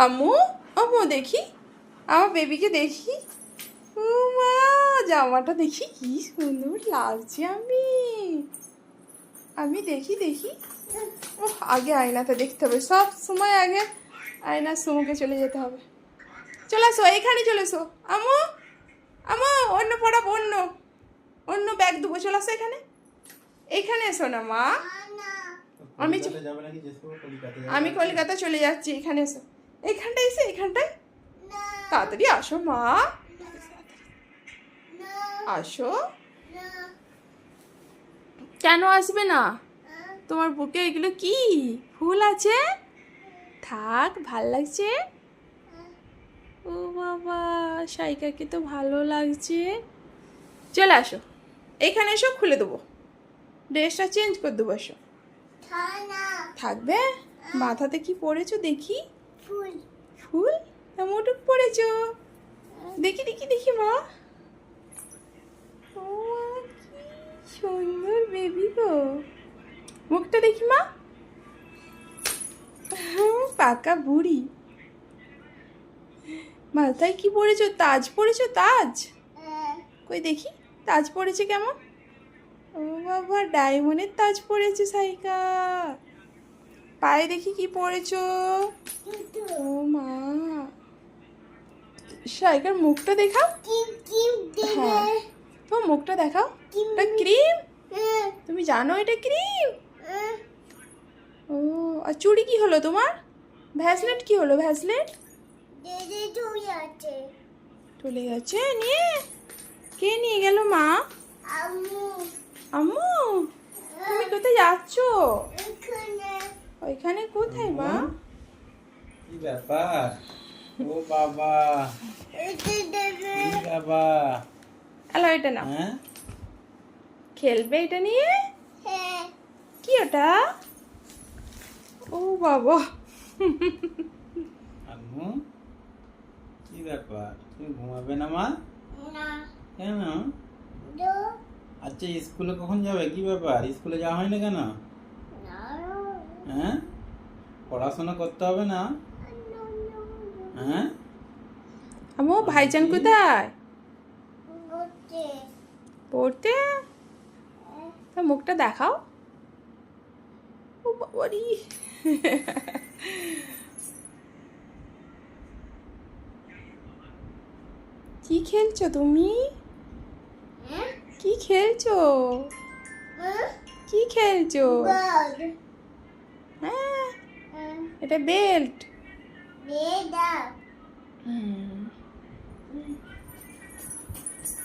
আম্মু আম্মু দেখি আমার বেবিকে দেখি। ও মা, জামাটা দেখি কি সুন্দর লাগছে। আমি দেখি দেখি। ও আগে আয়নাতে দেখতে হবে, সব সময় আগে আয়নার সমুখে চলে যেতে হবে। চলে আসো, এখানে চলে এসো। আম্মু আম্মু অন্য পড়াবো, অন্য ব্যাগ দেবো। চলে আসো এখানে, এখানে এসো না মা। আমি কলকাতা চলে যাচ্ছি, এখানে এসো। এইখানটায় এসো, এইখানটায় তাড়াতাড়ি আসো মা, আসো। কেন আসবে না? তোমার বুকে এগুলো কি ফুল আছে? থাক, ভাল লাগছে। ও বাবা, সাইকাকে তো ভালো লাগছে। চলে আসো, এখানে এসো, খুলে দেবো, ড্রেসটা চেঞ্জ করে দেবো। এসো। থাকবে? মাথাতে কি পরেছো দেখি? ফুল? মুটুক পরেছো? দেখি দেখি দেখি মা। ও কি সুন্দর বেবি গো, মুখটা দেখি মা। পাকা বুড়ি। মাথায় কি পরেছো? তাজ পরেছো? তাজ কই দেখি, তাজ পরেছে কেমন? ও বাবা, ডায়মন্ডের তাজ পরেছে সাইকা। পায়ে দেখি কি পরেছো? ও মা, সাইকার মুখটা দেখাও। হ্যাঁ, তোমার মুখটা দেখাও। এটা ক্রিম? তুমি জানো এটা ক্রিম? ও, আর চুড়ি কি হলো তোমার? ভ্যাসলেট কি হলো? ভ্যাসলেট চলে গেছে নিয়ে। কে নিয়ে গেল মা? আম্মু তুমি কোথায় যাচ্ছ? ওইখানে কোথায় মা? কি ব্যাপার? ও বাবা, কি বাবা, হ্যালো, এটা না খেলবে এটা নিয়ে? কি ওটা? ও বাবা, আম্মু কি ব্যাপার? তুমি ঘুমাবে না মা? কেন? আচ্ছা, স্কুলে কখন যাবে? কি ব্যাপার, স্কুলে যাওয়া হয় না কেন? হ্যাঁ, পড়াশোনা করতে হবে না? হ্যাঁ, আম্মু ভাইজান কোথায়? পড়তে? তা মুখটা দেখাও। ও বাবারি, কি খেলছো তুমি? কি খেলছো? কি খেলছো? হ্যাঁ, এটা বেল্ট।